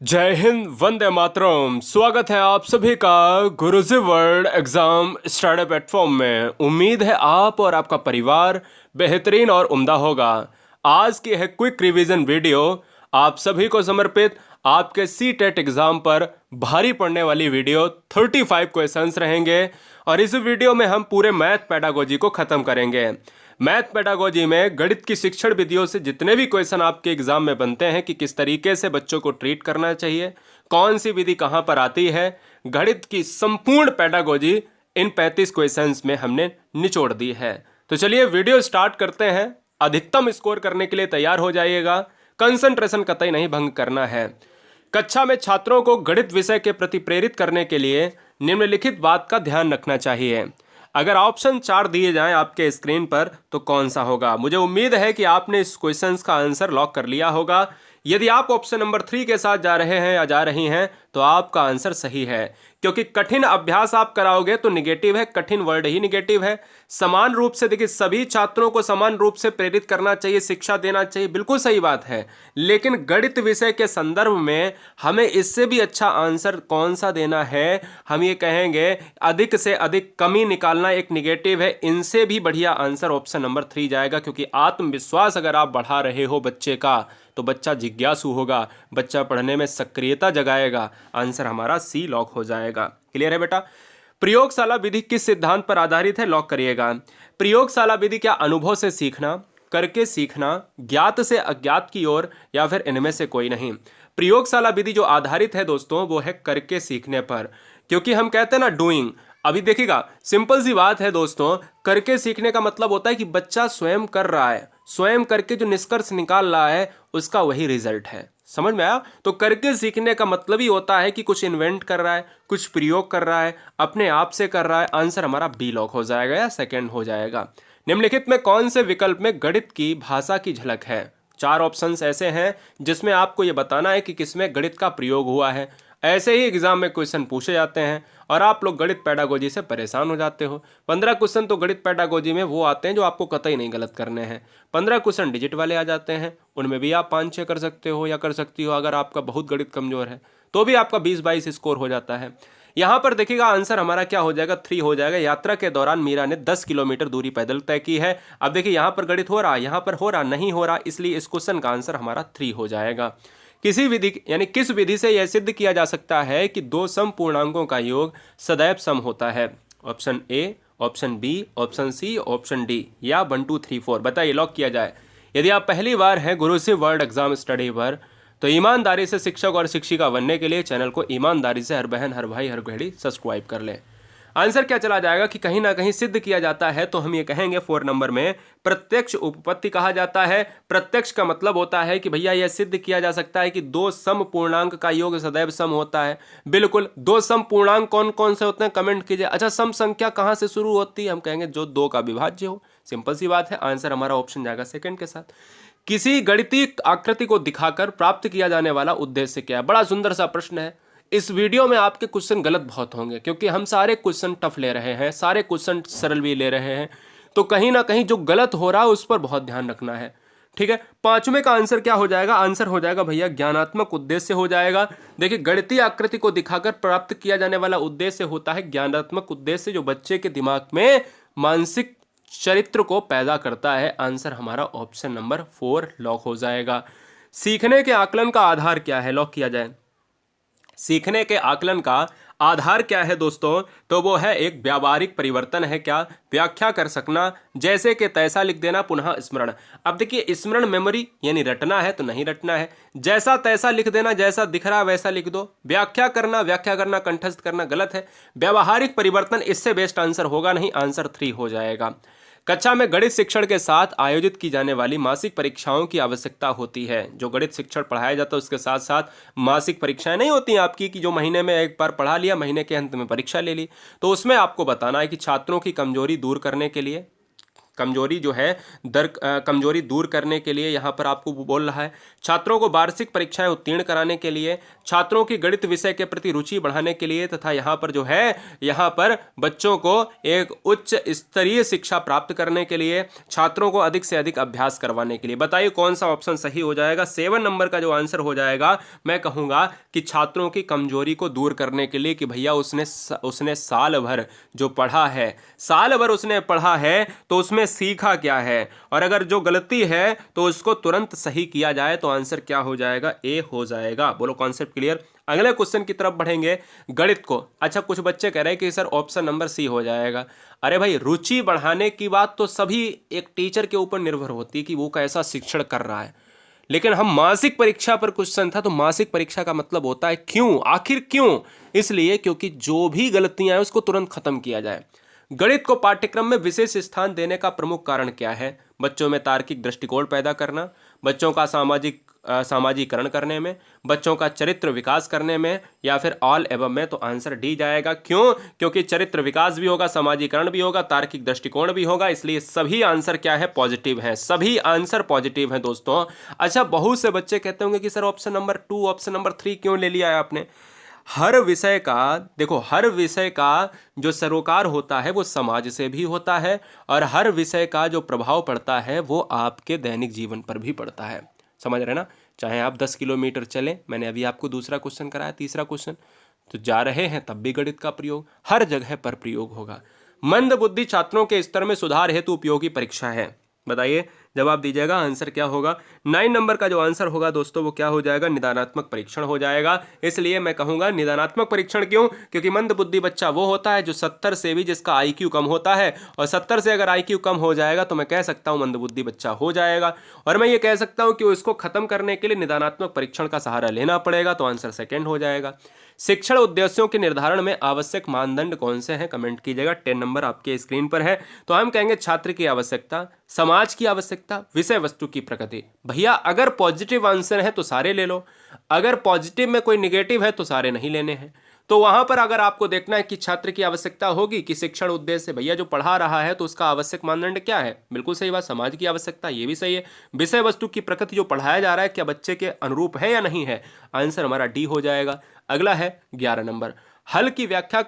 जय हिंद, वंदे मातरम। स्वागत है आप सभी का गुरुजी वर्ल्ड एग्जाम स्टडी प्लेटफॉर्म में। उम्मीद है आप और आपका परिवार बेहतरीन और उम्दा होगा। आज की है क्विक रिवीजन वीडियो आप सभी को समर्पित। आपके सी टेट एग्जाम पर भारी पड़ने वाली वीडियो 35 क्वेश्चंस रहेंगे और इस वीडियो में हम पूरे मैथ पेडागोजी को खत्म करेंगे। मैथ पेडागोजी में गणित की शिक्षण विधियों से जितने भी क्वेश्चन आपके एग्जाम में बनते हैं कि किस तरीके से बच्चों को ट्रीट करना चाहिए, कौन सी विधि कहां पर आती है, गणित की संपूर्ण पेडागोजी इन 35 क्वेश्चंस में हमने निचोड़ दी है। तो चलिए वीडियो स्टार्ट करते हैं। अधिकतम स्कोर करने के लिए तैयार हो जाइएगा। कंसंट्रेशन कतई नहीं भंग करना है। कक्षा में छात्रों को गणित विषय के प्रति प्रेरित करने के लिए निम्नलिखित बात का ध्यान रखना चाहिए। अगर ऑप्शन 4 दिए जाएं आपके स्क्रीन पर तो कौन सा होगा? मुझे उम्मीद है कि आपने इस क्वेश्चंस का आंसर लॉक कर लिया होगा। यदि आप ऑप्शन नंबर 3 के साथ जा रहे हैं या जा रही हैं तो आपका आंसर सही है, क्योंकि कठिन अभ्यास आप कराओगे तो निगेटिव है, कठिन वर्ड ही निगेटिव है। समान रूप से देखिए, सभी छात्रों को समान रूप से प्रेरित करना चाहिए, शिक्षा देना चाहिए, बिल्कुल सही बात है। लेकिन गणित विषय के संदर्भ में हमें इससे भी अच्छा आंसर कौन सा देना है? हम ये कहेंगे अधिक से अधिक कमी निकालना एक निगेटिव है। इनसे भी बढ़िया आंसर ऑप्शन नंबर 3 जाएगा, क्योंकि आत्मविश्वास अगर आप बढ़ा रहे हो बच्चे का तो बच्चा जिज्ञासु होगा, बच्चा पढ़ने में सक्रियता जगाएगा। आंसर हमारा सी लॉक हो जाएगा। क्लियर है बेटा? प्रयोगशाला विधि किस सिद्धांत पर आधारित है? लॉक करिएगा। प्रयोगशाला विधि क्या अनुभव से सीखना, करके सीखना, ज्ञात से अज्ञात की ओर, या फिर इनमें से कोई नहीं? प्रयोगशाला विधि जो आधारित है दोस्तों वो है करके सीखने पर, क्योंकि हम कहते हैं ना डूइंग। अभी देखिएगा, सिंपल सी बात है दोस्तों, करके सीखने का मतलब होता है कि बच्चा स्वयं कर रहा है, स्वयं करके जो निष्कर्ष निकाल रहा है उसका वही रिजल्ट है। समझ में आया? तो करके सीखने का मतलब ही होता है कि कुछ इन्वेंट कर रहा है, कुछ प्रयोग कर रहा है, अपने आप से कर रहा है। आंसर हमारा बी लॉक हो जाएगा या सेकंड हो जाएगा। निम्नलिखित में कौन से विकल्प में गणित की भाषा की झलक है? 4 ऑप्शंस ऐसे हैं जिसमें आपको यह बताना है कि किसमें गणित का प्रयोग हुआ है। ऐसे ही एग्जाम में क्वेश्चन पूछे जाते हैं और आप लोग गणित पेडागोजी से परेशान हो जाते हो। 15 क्वेश्चन तो गणित पेडागोजी में वो आते हैं जो आपको कतई नहीं गलत करने हैं। 15 क्वेश्चन डिजिट वाले आ जाते हैं, उनमें भी आप 5-6 कर सकते हो या कर सकती हो। अगर आपका बहुत गणित कमजोर है तो भी आपका 20-22 स्कोर हो जाता है। यहाँ पर देखिएगा आंसर हमारा क्या हो जाएगा? 3 हो जाएगा। यात्रा के दौरान मीरा ने 10 किलोमीटर दूरी पैदल तय की है। अब देखिए यहाँ पर गणित हो रहा, यहाँ पर हो रहा, नहीं हो रहा, इसलिए इस क्वेश्चन का आंसर हमारा 3 हो जाएगा। किसी विधि यानी किस विधि से यह सिद्ध किया जा सकता है कि दो सम पूर्णांकों का योग सदैव सम होता है? Option A, option B, option C, option D, या 1 2 3 4? बताइए, लॉक किया जाए। यदि आप पहली बार हैं गुरुजी वर्ल्ड एग्जाम स्टडी पर तो ईमानदारी से शिक्षक और शिक्षिका बनने के लिए चैनल को ईमानदारी से हर बहन, हर भाई, हर घड़ी सब्सक्राइब कर लें। आंसर क्या चला जाएगा कि कहीं ना कहीं सिद्ध किया जाता है, तो हम ये कहेंगे 4 नंबर में प्रत्यक्ष उपपत्ति कहा जाता है। प्रत्यक्ष का मतलब होता है कि भैया यह सिद्ध किया जा सकता है कि दो सम पूर्णांक का योग सदैव सम होता है। बिल्कुल, दो सम पूर्णांक कौन कौन से होते हैं कमेंट कीजिए। अच्छा, सम संख्या कहां से शुरू होती है? हम कहेंगे जो 2 का विभाज्य हो। सिंपल सी बात है। आंसर हमारा ऑप्शन जाएगा सेकंड के साथ। किसी गणितीय आकृति को दिखाकर प्राप्त किया जाने वाला उद्देश्य क्या है? बड़ा सुंदर सा प्रश्न है। इस वीडियो में आपके क्वेश्चन गलत बहुत होंगे, क्योंकि हम सारे क्वेश्चन टफ ले रहे हैं, सारे क्वेश्चन सरल भी ले रहे हैं, तो कहीं ना कहीं जो गलत हो रहा है उस पर बहुत ध्यान रखना है। ठीक है, 5वें का आंसर क्या हो जाएगा? आंसर हो जाएगा भैया ज्ञानात्मक उद्देश्य हो जाएगा। देखिए, गणितीय आकृति को दिखाकर प्राप्त किया जाने वाला उद्देश्य होता है ज्ञानात्मक उद्देश्य, जो बच्चे के दिमाग में मानसिक चरित्र को पैदा करता है। आंसर हमारा ऑप्शन नंबर 4 लॉक हो जाएगा। सीखने के आकलन का आधार क्या है? लॉक किया जाए। सीखने के आकलन का आधार क्या है दोस्तों? तो वो है एक व्यावहारिक परिवर्तन है। क्या? व्याख्या कर सकना, जैसे कि तैसा लिख देना, पुनः स्मरण। अब देखिए, स्मरण मेमोरी यानी रटना है तो नहीं रटना है। जैसा तैसा लिख देना, जैसा दिख रहा वैसा लिख दो। व्याख्या करना कंठस्थ करना गलत है। व्यावहारिक परिवर्तन, इससे बेस्ट आंसर होगा नहीं। आंसर 3 हो जाएगा। कक्षा में गणित शिक्षण के साथ आयोजित की जाने वाली मासिक परीक्षाओं की आवश्यकता होती है। जो गणित शिक्षण पढ़ाया जाता है उसके साथ साथ मासिक परीक्षाएं नहीं होती हैं आपकी, कि जो महीने में एक बार पढ़ा लिया, महीने के अंत में परीक्षा ले ली। तो उसमें आपको बताना है कि छात्रों की कमजोरी दूर करने के लिए कमजोरी जो है कमजोरी दूर करने के लिए यहाँ पर आपको बोल रहा है। छात्रों को वार्षिक परीक्षाएं उत्तीर्ण कराने के लिए, छात्रों की गणित विषय के प्रति रुचि बढ़ाने के लिए, तथा यहाँ पर जो है यहाँ पर बच्चों को एक उच्च स्तरीय शिक्षा प्राप्त करने के लिए, छात्रों को अधिक से अधिक अभ्यास करवाने के लिए। बताइए कौन सा ऑप्शन सही हो जाएगा। 7 नंबर का जो आंसर हो जाएगा, मैं कहूँगा कि छात्रों की कमजोरी को दूर करने के लिए, कि भैया उसने साल भर जो पढ़ा है, साल भर उसने पढ़ा है तो उसमें सीखा क्या है, और अगर जो गलती है तो उसको तुरंत सही किया जाए, तो आंसर क्या हो जाएगा, ए हो जाएगा। बोलो कॉन्सेप्ट क्लियर। अगले क्वेश्चन की तरफ बढ़ेंगे, गणित को। अच्छा, कुछ बच्चे कह रहे हैं कि सर ऑप्शन नंबर सी हो जाएगा। अरे भाई, रुचि बढ़ाने की बात तो सभी एक टीचर के ऊपर निर्भर होती है कि वो कैसा शिक्षण कर रहा है, लेकिन हम मासिक परीक्षा पर क्वेश्चन था, तो मासिक परीक्षा का मतलब होता है क्यों, आखिर क्यों, इसलिए क्योंकि जो भी गलतियां हैं उसको तुरंत खत्म किया जाए। गणित को पाठ्यक्रम में विशेष स्थान देने का प्रमुख कारण क्या है। बच्चों में तार्किक दृष्टिकोण पैदा करना, बच्चों का सामाजिकरण करने में, बच्चों का चरित्र विकास करने में, या फिर ऑल एवं में। तो आंसर डी जाएगा। क्यों? क्योंकि चरित्र विकास भी होगा, सामाजिकरण भी होगा, तार्किक दृष्टिकोण भी होगा, इसलिए सभी आंसर क्या है, पॉजिटिव हैं। सभी आंसर पॉजिटिव हैं दोस्तों। अच्छा, बहुत से बच्चे कहते होंगे कि sir option number 2, option number 3 क्यों ले लिया है आपने। हर विषय का देखो, हर विषय का जो सरोकार होता है वो समाज से भी होता है, और हर विषय का जो प्रभाव पड़ता है वो आपके दैनिक जीवन पर भी पड़ता है। समझ रहे ना। चाहे आप 10 किलोमीटर चलें, मैंने अभी आपको दूसरा क्वेश्चन कराया, तीसरा क्वेश्चन, तो जा रहे हैं तब भी गणित का प्रयोग हर जगह पर प्रयोग होगा। मंद बुद्धि छात्रों के स्तर में सुधार हेतु उपयोगी परीक्षा है। बताइए, जवाब दीजिएगा, आंसर क्या होगा। 9 नंबर का जो आंसर होगा दोस्तों वो क्या हो जाएगा, निदानात्मक परीक्षण हो जाएगा। इसलिए मैं कहूंगा निदानात्मक परीक्षण। क्यों? क्योंकि मंद बुद्धि बच्चा वो होता है जो 70 से भी जिसका IQ कम होता है, और 70 से अगर IQ कम हो जाएगा तो मैं कह सकता हूं मंद बुद्धि बच्चा हो जाएगा। और मैं ये कह सकता हूं कि उसको खत्म करने के लिए निदानात्मक परीक्षण का सहारा लेना पड़ेगा, तो आंसर सेकेंड हो जाएगा। शिक्षण उद्देश्यों के निर्धारण में आवश्यक मानदंड कौन से हैं, कमेंट कीजिएगा। 10 नंबर आपके स्क्रीन पर है। तो हम कहेंगे छात्र की आवश्यकता, समाज की आवश्यकता, विषय वस्तु की प्रकृति। भैया अगर पॉजिटिव आंसर है तो सारे ले लो, अगर पॉजिटिव में कोई निगेटिव है तो सारे नहीं लेने हैं। तो वहां पर अगर आपको देखना है कि छात्र की आवश्यकता होगी कि शिक्षण उद्देश्य, भैया जो पढ़ा रहा है तो उसका आवश्यक मानदंड क्या है, बिल्कुल सही बात, समाज की आवश्यकता, ये भी सही है। विषय वस्तु की प्रकृति, जो पढ़ाया जा रहा है क्या बच्चे के अनुरूप है या नहीं है, आंसर हमारा डी हो जाएगा। अगला है 11 नंबर, हल की व्याख्या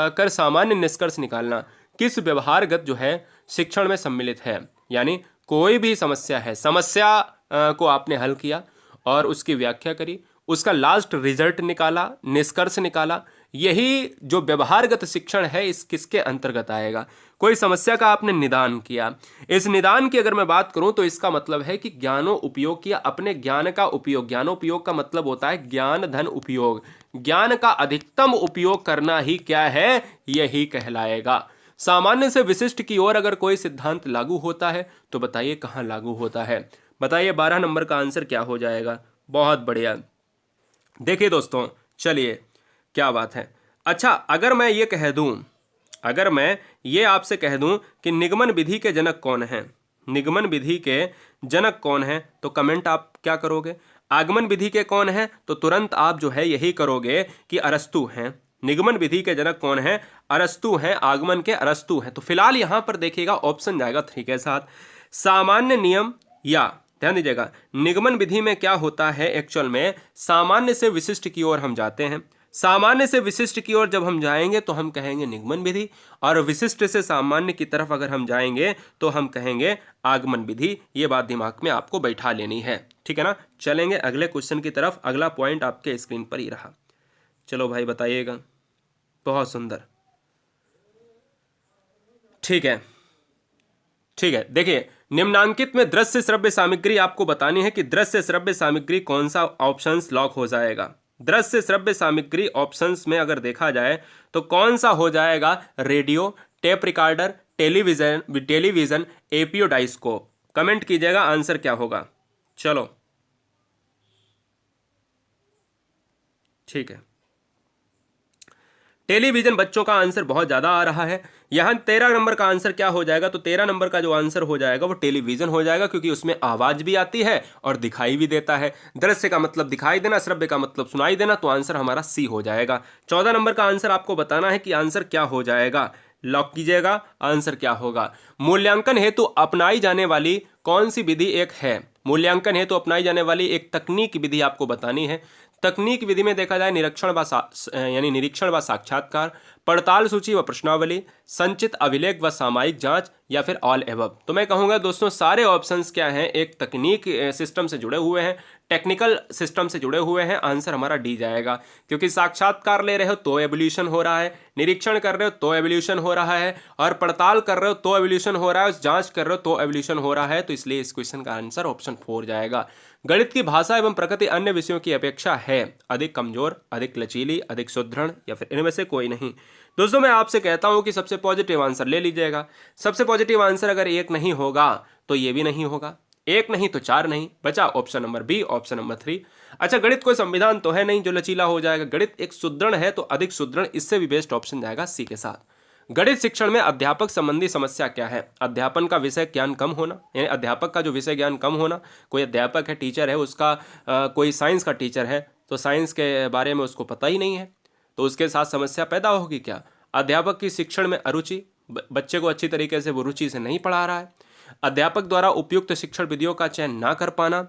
कर सामान्य निष्कर्ष निकालना। किस व्यवहारगत जो है शिक्षण में सम्मिलित है, यानी कोई भी समस्या है, समस्या को आपने हल किया और उसकी व्याख्या करी, उसका लास्ट रिजल्ट निकाला, निष्कर्ष निकाला, यही जो व्यवहारगत शिक्षण है इस किसके अंतर्गत आएगा। कोई समस्या का आपने निदान किया, इस निदान की अगर मैं बात करूं तो इसका मतलब है कि ज्ञानो उपयोग किया, अपने ज्ञान का उपयोग। ज्ञानोपयोग का मतलब होता है ज्ञान धन उपयोग, ज्ञान का अधिकतम उपयोग करना ही क्या है, यही कहलाएगा। सामान्य से विशिष्ट की ओर अगर कोई सिद्धांत लागू होता है तो बताइए कहाँ लागू होता है। बताइए 12 नंबर का आंसर क्या हो जाएगा। बहुत बढ़िया। देखिए दोस्तों, चलिए क्या बात है। अच्छा, अगर मैं ये कह दूं, अगर मैं ये आपसे कह दूं कि निगमन विधि के जनक कौन हैं, निगमन विधि के जनक कौन हैं, तो कमेंट आप क्या करोगे। आगमन विधि के कौन हैं, तो तुरंत आप जो है यही करोगे कि अरस्तु हैं। निगमन विधि के जनक कौन है, अरस्तु हैं। आगमन के अरस्तु हैं। तो फिलहाल यहां पर देखिएगा ऑप्शन जाएगा 3 के साथ। सामान्य नियम, या ध्यान दीजिएगा निगमन विधि में क्या होता है, एक्चुअल में सामान्य से विशिष्ट की ओर हम जाते हैं। सामान्य से विशिष्ट की ओर जब हम जाएंगे तो हम कहेंगे निगमन विधि, और विशिष्ट से सामान्य की तरफ अगर हम जाएंगे तो हम कहेंगे आगमन विधि। ये बात दिमाग में आपको बैठा लेनी है, ठीक है ना। चलेंगे अगले क्वेश्चन की तरफ। अगला पॉइंट आपके स्क्रीन पर ही रहा। चलो भाई बताइएगा। बहुत सुंदर, ठीक है, ठीक है। देखिए, निम्नांकित में दृश्य श्रव्य सामग्री आपको बतानी है कि दृश्य श्रव्य सामग्री कौन सा ऑप्शंस लॉक हो जाएगा। दृश्य श्रव्य सामग्री ऑप्शंस में अगर देखा जाए तो कौन सा हो जाएगा, radio, tape recorder, television, epidiascope. Comment कीजिएगा आंसर क्या होगा। चलो ठीक है, टेलीविजन बच्चों का आंसर बहुत ज़्यादा आ रहा है। यहाँ 13 नंबर का आंसर क्या हो जाएगा, तो 13 नंबर का जो आंसर हो जाएगा वो टेलीविजन हो जाएगा, क्योंकि उसमें आवाज़ भी आती है और दिखाई भी देता है। दृश्य का मतलब दिखाई देना, श्रव्य का मतलब सुनाई देना, तो आंसर हमारा सी हो जाएगा। 14 नंबर का आंसर आपको बताना है कि आंसर क्या हो जाएगा। लॉक कीजिएगा। आंसर क्या होगा? मूल्यांकन हेतु अपनाई जाने वाली कौन सी विधि एक है? मूल्यांकन हेतु अपनाई जाने वाली एक तकनीक विधि आपको बतानी है। तकनीक विधि में देखा जाए यानी निरीक्षण व साक्षात्कार, पड़ताल सूची व प्रश्नावली, संचित अभिलेख व सामयिक जांच, या फिर ऑल एबव। तो मैं कहूँगा दोस्तों सारे ऑप्शंस क्या हैं, एक तकनीक सिस्टम से जुड़े हुए हैं, टेक्निकल सिस्टम से जुड़े हुए हैं। आंसर हमारा डी जाएगा, क्योंकि साक्षात्कार ले रहे हो तो एवोल्यूशन हो रहा है, निरीक्षण कर रहे हो तो एवोल्यूशन हो रहा है, और पड़ताल कर रहे हो तो एवोल्यूशन हो रहा है, जांच कर रहे हो तो एवोल्यूशन हो रहा है। तो इसलिए इस क्वेश्चन का आंसर ऑप्शन 4 जाएगा। गणित की भाषा एवं प्रकृति अन्य विषयों की अपेक्षा है अधिक कमजोर, अधिक लचीली, अधिक सुदृढ़, या फिर इनमें से कोई नहीं। दोस्तों मैं आपसे कहता हूं कि सबसे पॉजिटिव आंसर ले लीजिएगा। सबसे पॉजिटिव आंसर अगर एक नहीं होगा तो ये भी नहीं होगा, एक नहीं तो चार नहीं, बचा option number B, option number 3। अच्छा, गणित कोई संविधान तो है नहीं जो लचीला हो जाएगा। गणित एक सुदृढ़ है तो अधिक सुदृढ़, इससे भी बेस्ट ऑप्शन जाएगा सी के साथ। गणित शिक्षण में अध्यापक संबंधी समस्या क्या है? अध्यापन का विषय ज्ञान कम होना, यानी अध्यापक का जो विषय ज्ञान कम होना। कोई अध्यापक है, टीचर है, उसका कोई साइंस का टीचर है तो साइंस के बारे में उसको पता ही नहीं है, तो उसके साथ समस्या पैदा होगी क्या? अध्यापक की शिक्षण में अरुचि, बच्चे को अच्छी तरीके से वो रुचि से नहीं पढ़ा रहा है। अध्यापक द्वारा उपयुक्त शिक्षण विधियों का चयन ना कर पाना,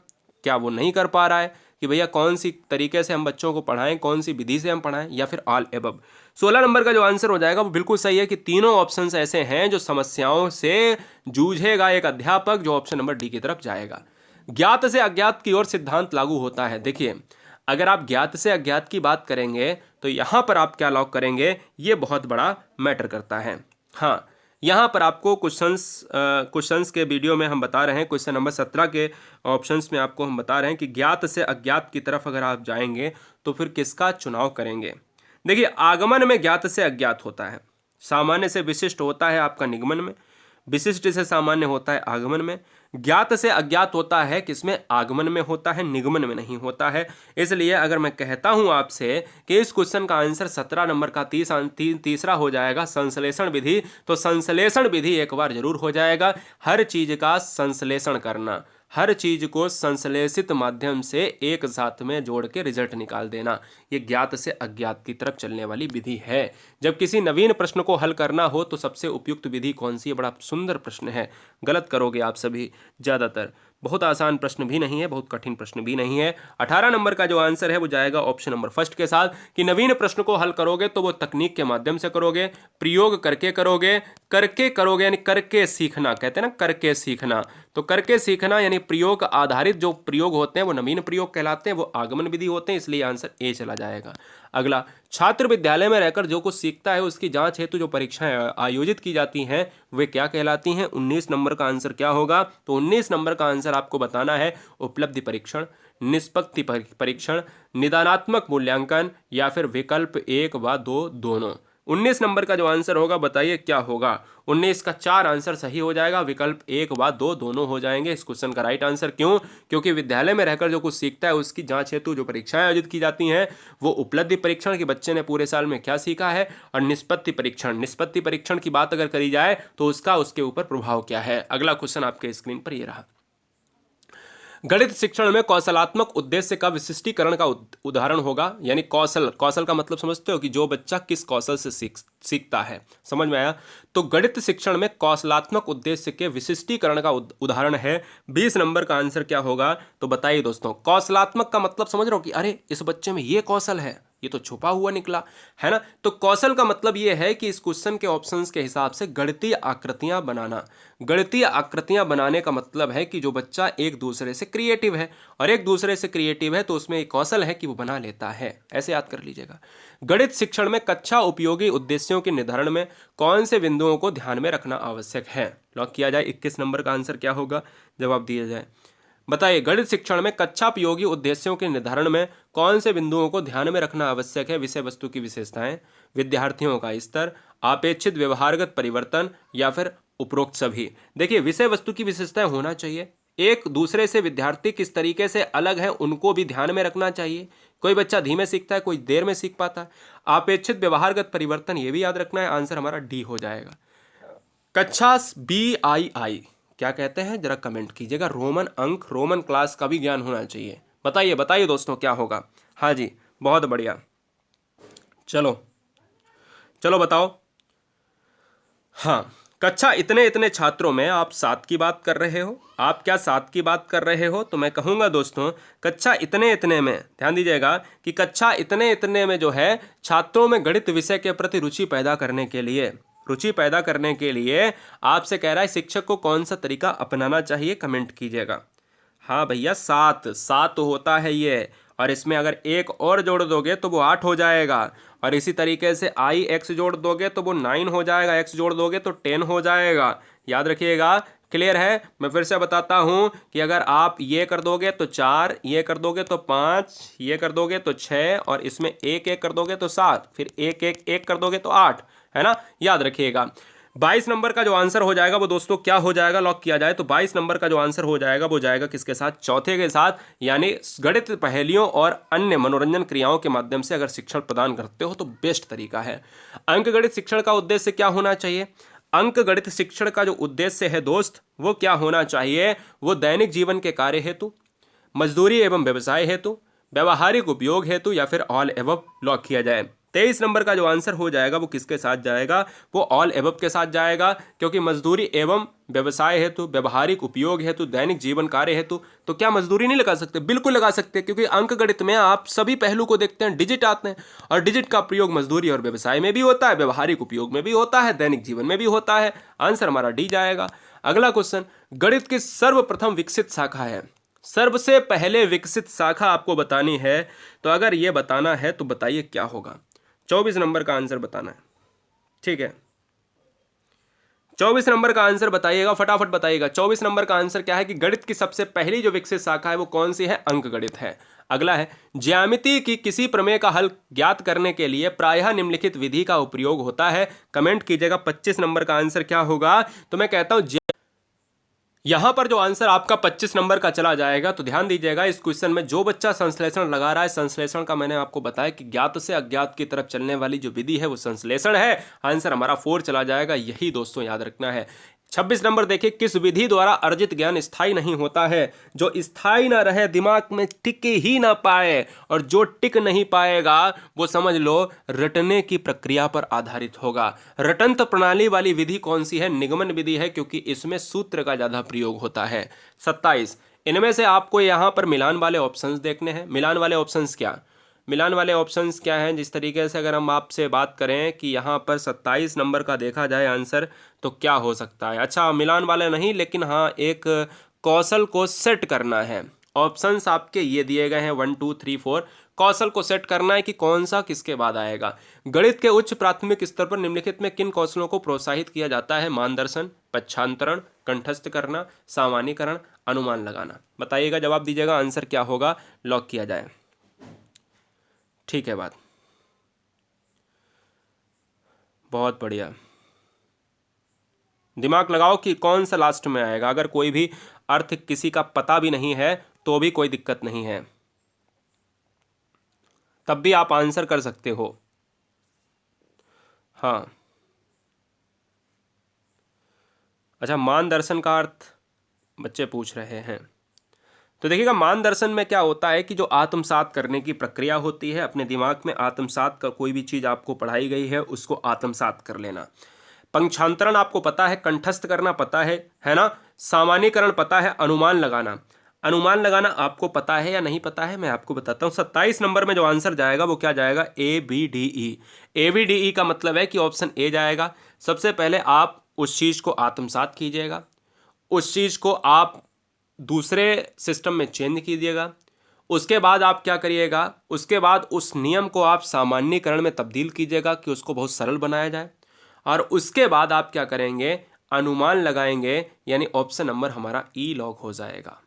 क्या वो नहीं कर पा रहा है कि भैया कौन सी तरीके से हम बच्चों को पढ़ाएं, कौन सी विधि से हम पढ़ाएं, या फिर ऑल एबव। 16 नंबर का जो आंसर हो जाएगा वो बिल्कुल सही है कि तीनों ऑप्शंस ऐसे हैं जो समस्याओं से जूझेगा एक अध्यापक, जो ऑप्शन नंबर डी की तरफ जाएगा। ज्ञात से अज्ञात की ओर सिद्धांत लागू होता है। देखिए, अगर आप ज्ञात से अज्ञात की बात करेंगे तो यहां पर आप क्या लॉक करेंगे, ये बहुत बड़ा मैटर करता है। हाँ, यहाँ पर आपको क्वेश्चंस के वीडियो में हम बता रहे हैं, क्वेश्चन नंबर 17 के ऑप्शंस में आपको हम बता रहे हैं कि ज्ञात से अज्ञात की तरफ अगर आप जाएंगे तो फिर किसका चुनाव करेंगे। देखिए, आगमन में ज्ञात से अज्ञात होता है, सामान्य से विशिष्ट होता है आपका निगमन में, विशिष्ट से सामान्य होता है आगमन में, ज्ञात से अज्ञात होता है किसमें? आगमन में होता है, निगमन में नहीं होता है। इसलिए अगर मैं कहता हूं आपसे कि इस क्वेश्चन का आंसर 17 नंबर का तीसरा हो जाएगा संश्लेषण विधि, तो संश्लेषण विधि एक बार जरूर हो जाएगा। हर चीज का संश्लेषण करना, हर चीज को संश्लेषित माध्यम से एक साथ में जोड़ के रिजल्ट निकाल देना, ये ज्ञात से अज्ञात की तरफ चलने वाली विधि है। जब किसी नवीन प्रश्न को हल करना हो तो सबसे उपयुक्त विधि कौन सी है? बड़ा सुंदर प्रश्न है, गलत करोगे आप सभी ज़्यादातर। बहुत आसान प्रश्न भी नहीं है, बहुत कठिन प्रश्न भी नहीं है। 18 नंबर का जो आंसर है वो जाएगा ऑप्शन नंबर फर्स्ट के साथ, कि नवीन प्रश्न को हल करोगे तो वो तकनीक के माध्यम से करोगे, प्रयोग करके करोगे, यानी करके सीखना, कहते हैं ना करके सीखना। तो करके सीखना यानी प्रयोग आधारित जो प्रयोग होते हैं वो नवीन प्रयोग कहलाते हैं, वो आगमन विधि होते हैं, इसलिए आंसर ए चला जाएगा। अगला, छात्र विद्यालय में रहकर जो कुछ सीखता है उसकी जांच हेतु जो परीक्षाएं आयोजित की जाती हैं वे क्या कहलाती हैं? 19 नंबर का आंसर क्या होगा? तो 19 नंबर का आंसर आपको बताना है उपलब्धि परीक्षण, निष्पत्ति परीक्षण, निदानात्मक मूल्यांकन, या फिर विकल्प 1 व 2 दोनों। 19 नंबर का जो आंसर होगा बताइए क्या होगा? 19 का 4 आंसर सही हो जाएगा, विकल्प 1 व 2 दोनों हो जाएंगे इस क्वेश्चन का राइट आंसर। क्यों? क्योंकि विद्यालय में रहकर जो कुछ सीखता है उसकी जांच हेतु जो परीक्षाएं आयोजित की जाती हैं वो उपलब्धि परीक्षण, कि बच्चे ने पूरे साल में क्या सीखा है, और निष्पत्ति परीक्षण की बात अगर करी जाए तो उसका उसके ऊपर प्रभाव क्या है। अगला क्वेश्चन आपके स्क्रीन पर ये रहा। गणित शिक्षण में कौशलात्मक उद्देश्य का विशिष्टीकरण का उदाहरण होगा, यानी कौशल का मतलब समझते हो कि जो बच्चा किस कौशल से सीखता है, समझ में आया? तो गणित शिक्षण में कौशलात्मक उद्देश्य के विशिष्टीकरण का उदाहरण है। 20 नंबर का आंसर क्या होगा? तो बताइए दोस्तों, कौशलात्मक का मतलब समझ रहे हो कि अरे इस बच्चे में ये कौशल है, ये तो छुपा हुआ निकला है ना। तो कौशल का मतलब ये है कि इस क्वेश्चन के ऑप्शंस के हिसाब से गणितीय आकृतियां बनाना। गणितीय आकृतियां बनाने का मतलब है कि जो बच्चा एक दूसरे से क्रिएटिव है, और एक दूसरे से क्रिएटिव है तो उसमें एक कौशल है कि वो बना लेता है, ऐसे याद कर लीजिएगा। गणित शिक्षण में कक्षा उपयोगी उद्देश्यों के निर्धारण में कौन से बिंदुओं को ध्यान में रखना आवश्यक है? लॉक किया जाए। 21 नंबर का आंसर क्या होगा? जवाब दिया जाए। बताइए, गणित शिक्षण में कक्षापयोगी उद्देश्यों के निर्धारण में कौन से बिंदुओं को ध्यान में रखना आवश्यक है? विषय वस्तु की विशेषताएं, विद्यार्थियों का स्तर, अपेक्षित व्यवहारगत परिवर्तन, या फिर उपरोक्त सभी। देखिए, विषय वस्तु की विशेषताएं होना चाहिए, एक दूसरे से विद्यार्थी किस तरीके से अलग है उनको भी ध्यान में रखना चाहिए। कोई बच्चा धीमे सीखता है, कोई देर में सीख पाता है। अपेक्षित व्यवहारगत परिवर्तन, ये भी याद रखना है। आंसर हमारा डी हो जाएगा। कक्षा BII क्या कहते हैं जरा कमेंट कीजिएगा। रोमन अंक, रोमन क्लास का भी ज्ञान होना चाहिए। बताइए दोस्तों क्या होगा? हाँ जी, बहुत बढ़िया। चलो बताओ। हाँ, कक्षा इतने इतने छात्रों में आप 7 की बात कर रहे हो। आप क्या 7 की बात कर रहे हो? तो मैं कहूँगा दोस्तों, कक्षा इतने इतने में ध्यान दीजिएगा कि कक्षा इतने इतने में जो है छात्रों में गणित विषय के प्रति रुचि पैदा करने के लिए आपसे कह रहा है शिक्षक को कौन सा तरीका अपनाना चाहिए, कमेंट कीजिएगा। हाँ भैया, 7 तो होता है ये, और इसमें अगर एक और जोड़ दोगे तो वो 8 हो जाएगा, और इसी तरीके से आई एक्स जोड़ दोगे तो वो 9 हो जाएगा, एक्स जोड़ दोगे तो 10 हो जाएगा। याद रखिएगा, क्लियर है? मैं फिर से बताता हूँ कि अगर आप ये कर दोगे तो 4, ये कर दोगे तो 5, ये कर दोगे तो 6, और इसमें एक एक कर दोगे तो 7, फिर एक एक एक कर दोगे तो 8, है ना? याद रखिएगा। 22 नंबर का जो आंसर हो जाएगा वो दोस्तों क्या हो जाएगा, लॉक किया जाए तो 22 नंबर का जो आंसर हो जाएगा वो जाएगा किसके साथ? चौथे के साथ। यानी गणित पहेलियों और अन्य मनोरंजन क्रियाओं के माध्यम से अगर शिक्षण प्रदान करते हो तो बेस्ट तरीका है। अंक गणित शिक्षण का उद्देश्य क्या होना चाहिए? अंक गणित शिक्षण का जो उद्देश्य है दोस्त, वो क्या होना चाहिए? वो दैनिक जीवन के कार्य हेतु, मजदूरी एवं व्यवसाय हेतु, व्यवहारिक उपयोग हेतु, या फिर ऑल एबव, लॉक किया जाए। 23 नंबर का जो आंसर हो जाएगा वो किसके साथ जाएगा? वो ऑल एबव के साथ जाएगा, क्योंकि मजदूरी एवं व्यवसाय हेतु, व्यवहारिक उपयोग हेतु, दैनिक जीवन कार्य हेतु। तो क्या मजदूरी नहीं लगा सकते? बिल्कुल लगा सकते, क्योंकि अंक गणित में आप सभी पहलू को देखते हैं, डिजिट आते हैं, और डिजिट का प्रयोग मजदूरी और व्यवसाय में भी होता है, व्यवहारिक उपयोग में भी होता है, दैनिक जीवन में भी होता है। आंसर हमारा डी जाएगा। अगला क्वेश्चन, गणित की सर्वप्रथम विकसित शाखा है। सबसे पहले विकसित शाखा आपको बतानी है, तो अगर ये बताना है तो बताइए क्या होगा? 24 नंबर का आंसर बताना है, ठीक है? 24 नंबर का आंसर बताइएगा, फटाफट बताइएगा। 24 नंबर का आंसर क्या है कि गणित की सबसे पहली जो विकसित शाखा है वो कौन सी है? अंक गणित है। अगला है, ज्यामिति की किसी प्रमेय का हल ज्ञात करने के लिए प्रायः निम्नलिखित विधि का उपयोग होता है, कमेंट कीजिएगा। 25 नंबर का आंसर क्या होगा? तो मैं कहता हूं यहां पर जो आंसर आपका 25 नंबर का चला जाएगा, तो ध्यान दीजिएगा, इस क्वेश्चन में जो बच्चा संश्लेषण लगा रहा है, संश्लेषण का मैंने आपको बताया कि ज्ञात से अज्ञात की तरफ चलने वाली जो विधि है वो संश्लेषण है। आंसर हमारा 4 चला जाएगा, यही दोस्तों याद रखना है। 26 नंबर देखिए, किस विधि द्वारा अर्जित ज्ञान स्थायी नहीं होता है? जो स्थायी ना रहे, दिमाग में टिक ही ना पाए, और जो टिक नहीं पाएगा वो समझ लो रटने की प्रक्रिया पर आधारित होगा। रटंत प्रणाली वाली विधि कौन सी है? निगमन विधि है, क्योंकि इसमें सूत्र का ज्यादा प्रयोग होता है। 27, इनमें से आपको यहां पर मिलान वाले ऑप्शंस देखने हैं। मिलान वाले ऑप्शंस क्या हैं? जिस तरीके से अगर हम आपसे बात करें कि यहाँ पर 27 नंबर का देखा जाए आंसर, तो क्या हो सकता है? अच्छा, मिलान वाले नहीं, लेकिन हाँ, एक कौशल को सेट करना है। ऑप्शंस आपके ये दिए गए हैं 1 2 3 4। कौशल को सेट करना है कि कौन सा किसके बाद आएगा। गणित के उच्च प्राथमिक स्तर पर निम्नलिखित में किन कौशलों को प्रोत्साहित किया जाता है? मानदर्शन, पक्षांतरण, कंठस्थ करना, सामान्यीकरण, अनुमान लगाना। बताइएगा, जवाब दीजिएगा, आंसर क्या होगा, लॉक किया जाए। ठीक है, बात बहुत बढ़िया। दिमाग लगाओ कि कौन सा लास्ट में आएगा। अगर कोई भी अर्थ किसी का पता भी नहीं है तो भी कोई दिक्कत नहीं है, तब भी आप आंसर कर सकते हो। हाँ, अच्छा, मानदर्शन का अर्थ बच्चे पूछ रहे हैं। तो देखिएगा, मानदर्शन में क्या होता है कि जो आत्मसात करने की प्रक्रिया होती है, अपने दिमाग में आत्मसात कर, कोई भी चीज़ आपको पढ़ाई गई है उसको आत्मसात कर लेना। पंक्षांतरण आपको पता है, कंठस्थ करना पता है ना? सामान्यीकरण पता है, अनुमान लगाना। अनुमान लगाना आपको पता है या नहीं पता है? मैं आपको बताता हूँ। 27 नंबर में जो आंसर जाएगा वो क्या जाएगा? ABDE। ABDE का मतलब है कि ऑप्शन ए जाएगा। सबसे पहले आप उस चीज़ को आत्मसात कीजिएगा, उस चीज़ को आप दूसरे सिस्टम में चेंज कीजिएगा। उसके बाद आप क्या करिएगा? उसके बाद उस नियम को आप सामान्यीकरण में तब्दील कीजिएगा कि उसको बहुत सरल बनाया जाए, और उसके बाद आप क्या करेंगे? अनुमान लगाएंगे, यानी ऑप्शन नंबर हमारा ई लॉक हो जाएगा।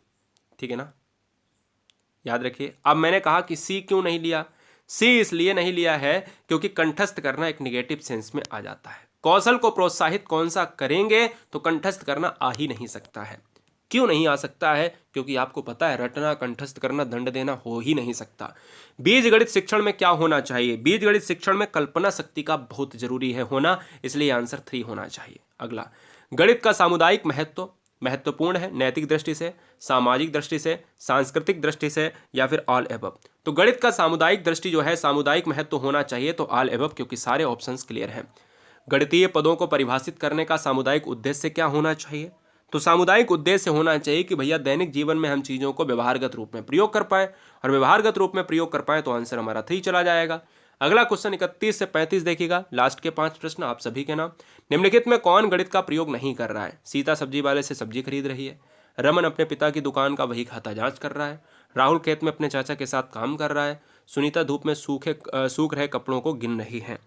ठीक है ना? याद रखिए। अब मैंने कहा कि सी क्यों नहीं लिया? सी इसलिए नहीं लिया है क्योंकि कंठस्थ करना एक निगेटिव सेंस में आ जाता है। कौशल को प्रोत्साहित कौन सा करेंगे तो कंठस्थ करना आ ही नहीं सकता है। क्यों नहीं आ सकता है? क्योंकि आपको पता है रटना, कंठस्थ करना, दंड देना हो ही नहीं सकता। बीजगणित शिक्षण में क्या होना चाहिए? बीजगणित शिक्षण में कल्पना शक्ति का बहुत जरूरी है होना, इसलिए आंसर 3 होना चाहिए। अगला, गणित का सामुदायिक महत्व महत्वपूर्ण है नैतिक दृष्टि से, सामाजिक दृष्टि से, सांस्कृतिक दृष्टि से, या फिर ऑल एबव। तो गणित का सामुदायिक दृष्टि जो है, सामुदायिक महत्व होना चाहिए, तो ऑल एबव, क्योंकि सारे ऑप्शंस क्लियर हैं। गणितीय पदों को परिभाषित करने का सामुदायिक उद्देश्य क्या होना चाहिए? तो सामुदायिक उद्देश्य होना चाहिए कि भैया दैनिक जीवन में हम चीज़ों को व्यवहारगत रूप में प्रयोग कर पाएं, और व्यवहारगत रूप में प्रयोग कर पाएं तो आंसर हमारा 3 चला जाएगा। अगला क्वेश्चन 31 से 35 देखिएगा, लास्ट के 5 प्रश्न आप सभी के नाम। निम्नलिखित में कौन गणित का प्रयोग नहीं कर रहा है? सीता सब्जी वाले से सब्जी खरीद रही है, रमन अपने पिता की दुकान का वही खाता जांच कर रहा है, राहुल खेत में अपने चाचा के साथ काम कर रहा है, सुनीता धूप में सूख रहे कपड़ों को गिन रही है।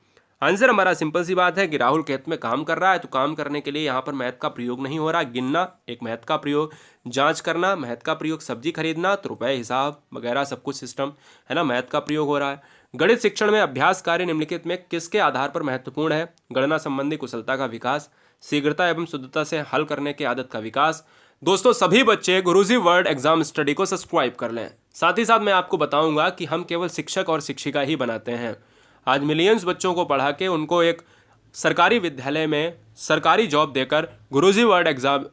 आंसर हमारा सिंपल सी बात है कि राहुल खेत में काम कर रहा है, तो काम करने के लिए यहाँ पर मैथ का प्रयोग नहीं हो रहा। गिनना एक मैथ का प्रयोग, जांच करना मैथ का प्रयोग, सब्जी खरीदना तो रुपए हिसाब वगैरह सब कुछ सिस्टम है ना, मैथ का प्रयोग हो रहा है। गणित शिक्षण में अभ्यास कार्य निम्नलिखित में किसके आधार पर महत्वपूर्ण है? गणना संबंधी कुशलता का विकास, शीघ्रता एवं शुद्धता से हल करने की आदत का विकास। दोस्तों सभी बच्चे गुरुजी वर्ल्ड एग्जाम स्टडी को सब्सक्राइब कर लें। साथ ही साथ मैं आपको बताऊंगा कि हम केवल शिक्षक और शिक्षिका ही बनाते हैं। आज मिलियंस बच्चों को पढ़ा के उनको एक सरकारी विद्यालय में सरकारी जॉब देकर गुरुजी वर्ल्ड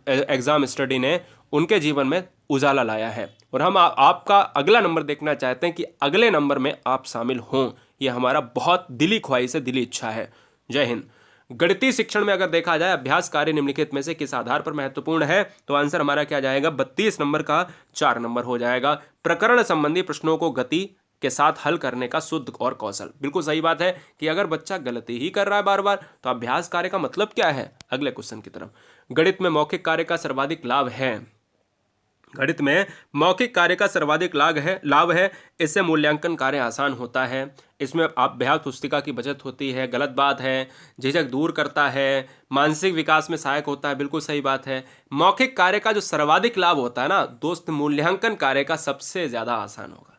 एग्जाम स्टडी ने उनके जीवन में उजाला लाया है, और हम आपका अगला नंबर देखना चाहते हैं कि अगले नंबर में आप शामिल हों। ये हमारा बहुत दिली ख्वाहिश है, दिली इच्छा है। जय हिंद। गणितीय शिक्षण में अगर देखा जाए अभ्यास कार्य निम्नलिखित में से किस आधार पर महत्वपूर्ण है, तो आंसर हमारा क्या जाएगा? 32 नंबर का 4 नंबर हो जाएगा। प्रकरण संबंधी प्रश्नों को गति के साथ हल करने का शुद्ध और कौशल। बिल्कुल सही बात है कि अगर बच्चा गलती ही कर रहा है बार बार, तो अभ्यास कार्य का मतलब क्या है? अगले क्वेश्चन की तरफ। गणित में मौखिक कार्य का सर्वाधिक लाभ है। गणित में मौखिक कार्य का सर्वाधिक लाभ है। इससे मूल्यांकन कार्य आसान होता है, इसमें अभ्यास पुस्तिका की बचत होती है, गलत बात है। झिझक दूर करता है, मानसिक विकास में सहायक होता है, बिल्कुल सही बात है। मौखिक कार्य का जो सर्वाधिक लाभ होता है ना दोस्त, मूल्यांकन कार्य का सबसे ज़्यादा आसान होगा,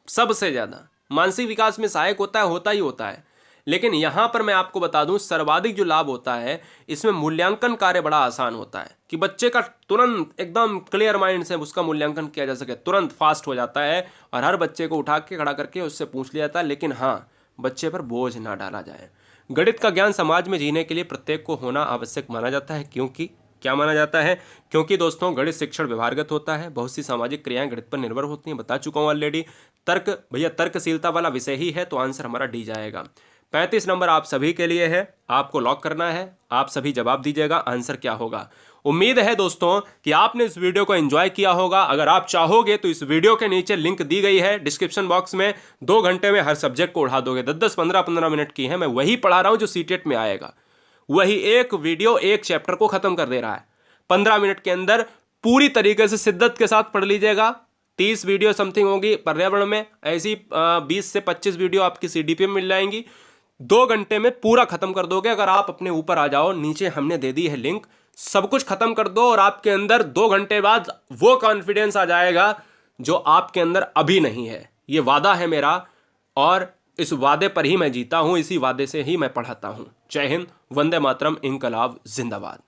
सबसे ज़्यादा। मानसिक विकास में सहायक होता ही होता है, लेकिन यहाँ पर मैं आपको बता दूं सर्वाधिक जो लाभ होता है इसमें मूल्यांकन कार्य बड़ा आसान होता है कि बच्चे का तुरंत एकदम क्लियर माइंड से उसका मूल्यांकन किया जा सके, तुरंत फास्ट हो जाता है, और हर बच्चे को उठा के खड़ा करके उससे पूछ लिया जाता है। लेकिन हाँ, बच्चे पर बोझ ना डाला जाए। गणित का ज्ञान समाज में जीने के लिए प्रत्येक को होना आवश्यक माना जाता है, क्योंकि क्या माना जाता है? क्योंकि दोस्तों गणित शिक्षण व्यवहारगत होता है, बहुत सी सामाजिक क्रियाएं गणित पर निर्भर होती हैं, बता चुका हूँ ऑलरेडी। तर्क, भैया तर्कशीलता वाला विषय ही है, तो आंसर हमारा डी जाएगा। 35 नंबर आप सभी के लिए है, आपको लॉक करना है, आप सभी जवाब दीजिएगा आंसर क्या होगा। उम्मीद है दोस्तों कि आपने इस वीडियो को एंजॉय किया होगा। अगर आप चाहोगे तो इस वीडियो के नीचे लिंक दी गई है डिस्क्रिप्शन बॉक्स में, 2 घंटे में हर सब्जेक्ट को उड़ा दोगे। 10-10, 15-15 मिनट की है, मैं वही पढ़ा रहा हूं जो सीटेट में आएगा। वही एक वीडियो एक चैप्टर को खत्म कर दे रहा है 15 मिनट के अंदर, पूरी तरीके से शिद्दत के साथ पढ़ लीजिएगा। 30 वीडियो समथिंग होगी पर्यावरण में, ऐसी 20 से 25 वीडियो आपकी CDP में मिल जाएंगी। 2 घंटे में पूरा खत्म कर दोगे। अगर आप अपने ऊपर आ जाओ, नीचे हमने दे दी है लिंक, सब कुछ खत्म कर दो, और आपके अंदर 2 घंटे बाद वो कॉन्फिडेंस आ जाएगा जो आपके अंदर अभी नहीं है। ये वादा है मेरा, और इस वादे पर ही मैं जीता हूं, इसी वादे से ही मैं पढ़ाता हूं। जय हिंद, वंदे मातरम, इनकलाब जिंदाबाद।